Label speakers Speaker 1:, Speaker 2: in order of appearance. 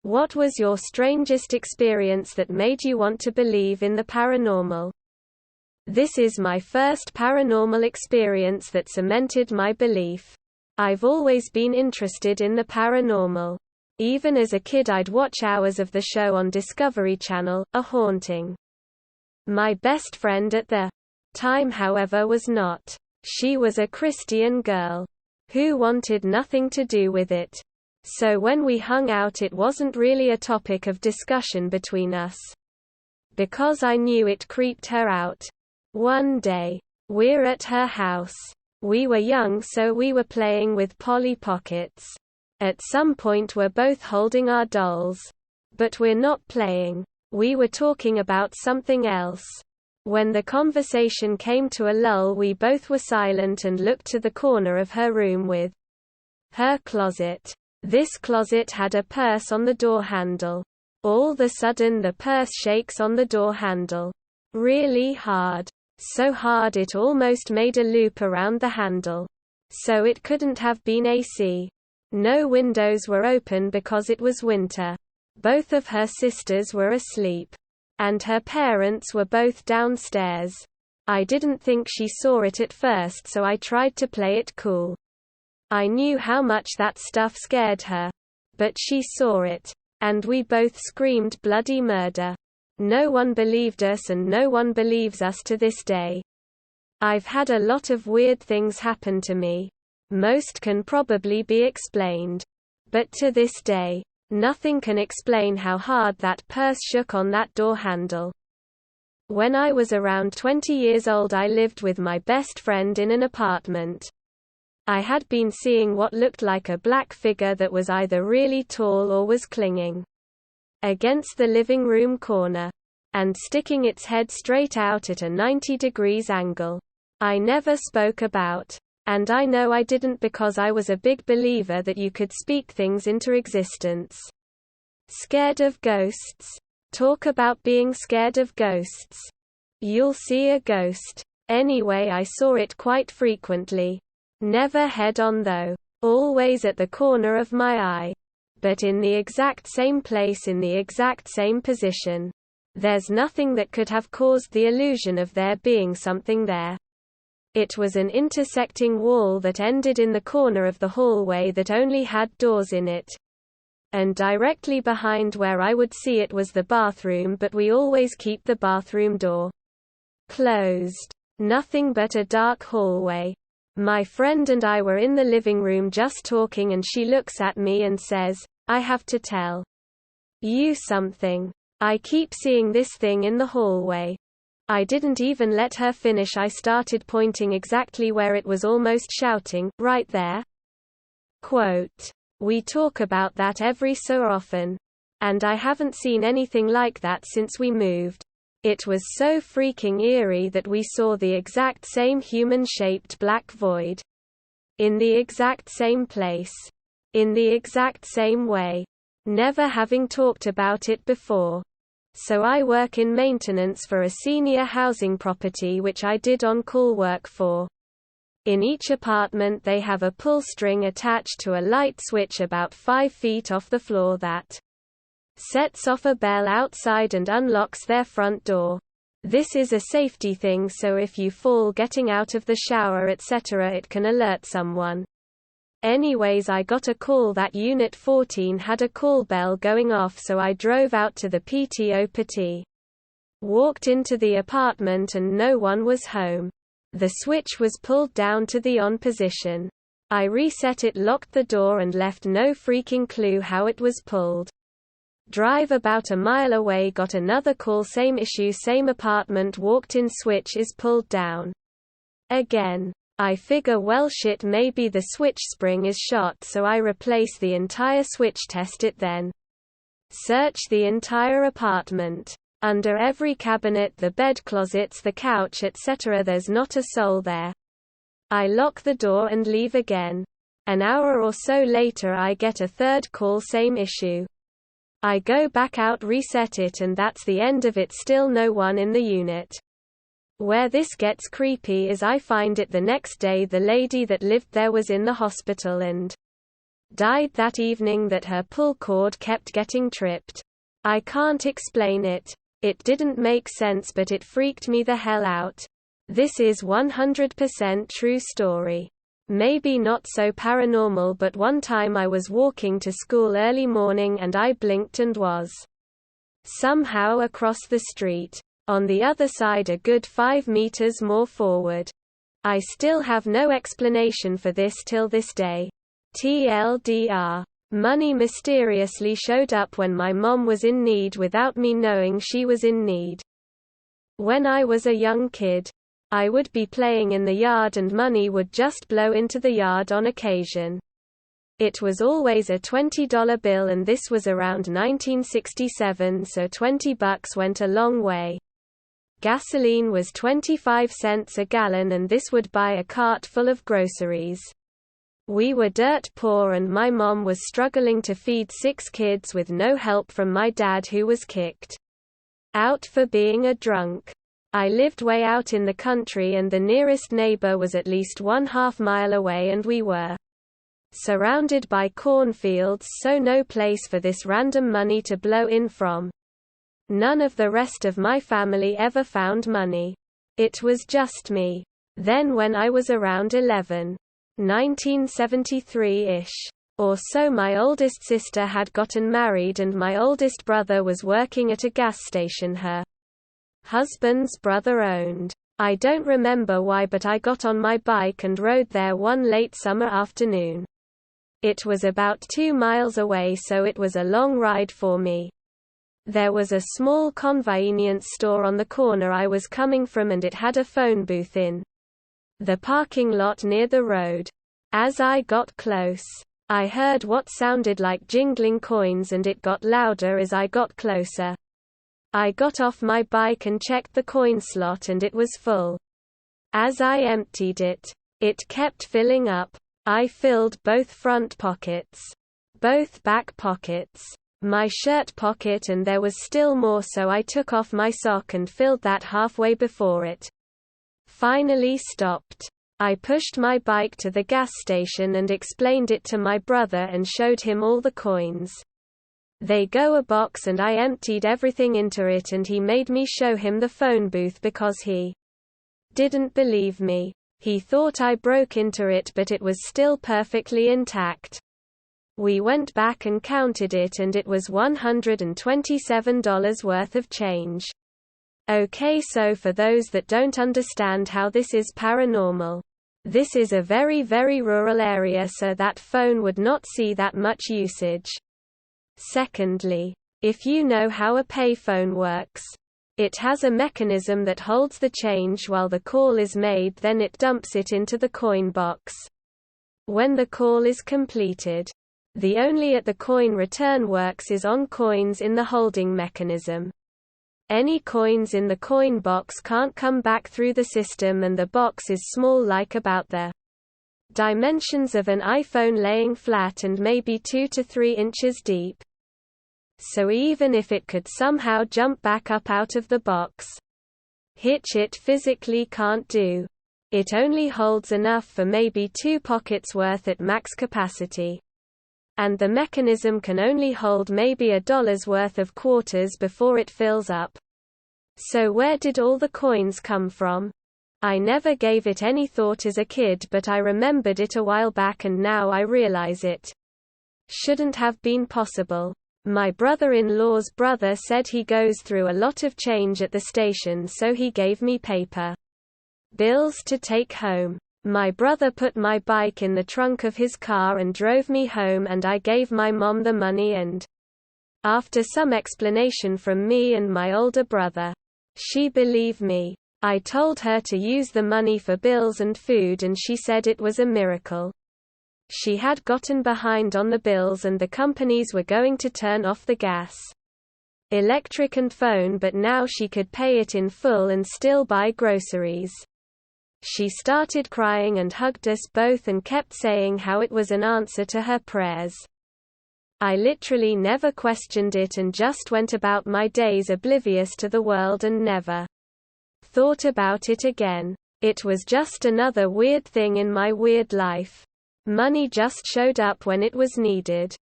Speaker 1: What was your strangest experience that made you want to believe in the paranormal? This is my first paranormal experience that cemented my belief. I've always been interested in the paranormal. Even as a kid I'd watch hours of the show on Discovery Channel, A Haunting. My best friend at the time, however, was not. She was a Christian girl who wanted nothing to do with it. So when we hung out it wasn't really a topic of discussion between us. Because I knew it creeped her out. One day, we're at her house. We were young so we were playing with Polly Pockets. At some point we're both holding our dolls. But we're not playing. We were talking about something else. When the conversation came to a lull we both were silent and looked to the corner of her room with her closet. This closet had a purse on the door handle. All of a sudden the purse shakes on the door handle. Really hard. So hard it almost made a loop around the handle. So it couldn't have been AC. No windows were open because it was winter. Both of her sisters were asleep. And her parents were both downstairs. I didn't think she saw it at first so I tried to play it cool. I knew how much that stuff scared her. But she saw it. And we both screamed bloody murder. No one believed us and no one believes us to this day. I've had a lot of weird things happen to me. Most can probably be explained. But to this day, nothing can explain how hard that purse shook on that door handle. When I was around 20 years old I lived with my best friend in an apartment. I had been seeing what looked like a black figure that was either really tall or was clinging against the living room corner and sticking its head straight out at a 90 degrees angle. I never spoke about, and I know I didn't because I was a big believer that you could speak things into existence. Scared of ghosts? Talk about being scared of ghosts. You'll see a ghost. Anyway, I saw it quite frequently. Never head on though. Always at the corner of my eye. But in the exact same place in the exact same position. There's nothing that could have caused the illusion of there being something there. It was an intersecting wall that ended in the corner of the hallway that only had doors in it. And directly behind where I would see it was the bathroom, but we always keep the bathroom door closed. Nothing but a dark hallway. My friend and I were in the living room just talking and she looks at me and says, "I have to tell you something. I keep seeing this thing in the hallway." I didn't even let her finish. I started pointing exactly where it was, almost shouting, "Right there." Quote, "We talk about that every so often. And I haven't seen anything like that since we moved. It was so freaking eerie that we saw the exact same human-shaped black void. In the exact same place. In the exact same way. Never having talked about it before. So I work in maintenance for a senior housing property which I did on-call work for. In each apartment they have a pull string attached to a light switch about 5 feet off the floor that sets off a bell outside and unlocks their front door. This is a safety thing, so if you fall getting out of the shower etc. it can alert someone. Anyways, I got a call that Unit 14 had a call bell going off, so I drove out to the PTO PT. Walked into the apartment and no one was home. The switch was pulled down to the on position. I reset it, locked the door and left no freaking clue how it was pulled. Drive about a mile away, got another call, same issue, same apartment, walked in, switch is pulled down. Again. I figure, well shit, maybe the switch spring is shot, so I replace the entire switch, test it then. Search the entire apartment. Under every cabinet, the bed, closets, the couch etc. there's not a soul there. I lock the door and leave again. An hour or so later I get a third call, same issue. I go back out, reset it, and that's the end of it. Still no one in the unit. Where this gets creepy is I find it the next day the lady that lived there was in the hospital and died that evening that her pull cord kept getting tripped. I can't explain it. It didn't make sense, but it freaked me the hell out. This is 100% true story. Maybe not so paranormal, but one time I was walking to school early morning and I blinked and was somehow across the street. On the other side, a good 5 meters more forward. I still have no explanation for this till this day. TLDR. Money mysteriously showed up when my mom was in need without me knowing she was in need. When I was a young kid, I would be playing in the yard and money would just blow into the yard on occasion. It was always a $20 bill, and this was around 1967, so $20 went a long way. Gasoline was 25 cents a gallon, and this would buy a cart full of groceries. We were dirt poor and my mom was struggling to feed 6 kids with no help from my dad, who was kicked out for being a drunk. I lived way out in the country and the nearest neighbor was at least 1/2 mile away, and we were surrounded by cornfields, so no place for this random money to blow in from. None of the rest of my family ever found money. It was just me. Then when I was around 1973-ish or so, my oldest sister had gotten married and my oldest brother was working at a gas station her husband's brother owned. I don't remember why, but I got on my bike and rode there one late summer afternoon. It was about 2 miles away, so it was a long ride for me. There was a small convenience store on the corner I was coming from, and it had a phone booth in the parking lot near the road. As I got close, I heard what sounded like jingling coins, and it got louder as I got closer. I got off my bike and checked the coin slot, and it was full. As I emptied it, it kept filling up. I filled both front pockets, both back pockets, my shirt pocket, and there was still more, so I took off my sock and filled that halfway before it finally stopped. I pushed my bike to the gas station and explained it to my brother and showed him all the coins. They go a box, and I emptied everything into it, and he made me show him the phone booth because he didn't believe me. He thought I broke into it, but it was still perfectly intact. We went back and counted it, and it was $127 worth of change. Okay, so for those that don't understand how this is paranormal, this is a very, very rural area, so that phone would not see that much usage. Secondly, if you know how a payphone works, it has a mechanism that holds the change while the call is made, then it dumps it into the coin box when the call is completed. The only at the coin return works is on coins in the holding mechanism. Any coins in the coin box can't come back through the system, and the box is small, like about the dimensions of an iPhone laying flat and maybe 2 to 3 inches deep. So even if it could somehow jump back up out of the box, which it physically can't do, it only holds enough for maybe 2 pockets worth at max capacity. And the mechanism can only hold maybe $1 worth of quarters before it fills up. So where did all the coins come from? I never gave it any thought as a kid, but I remembered it a while back, and now I realize it shouldn't have been possible. My brother-in-law's brother said he goes through a lot of change at the station, so he gave me paper bills to take home. My brother put my bike in the trunk of his car and drove me home, and I gave my mom the money, and after some explanation from me and my older brother, she believed me. I told her to use the money for bills and food, and she said it was a miracle. She had gotten behind on the bills and the companies were going to turn off the gas, electric and phone, but now she could pay it in full and still buy groceries. She started crying and hugged us both and kept saying how it was an answer to her prayers. I literally never questioned it and just went about my days oblivious to the world and never thought about it again. It was just another weird thing in my weird life. Money just showed up when it was needed.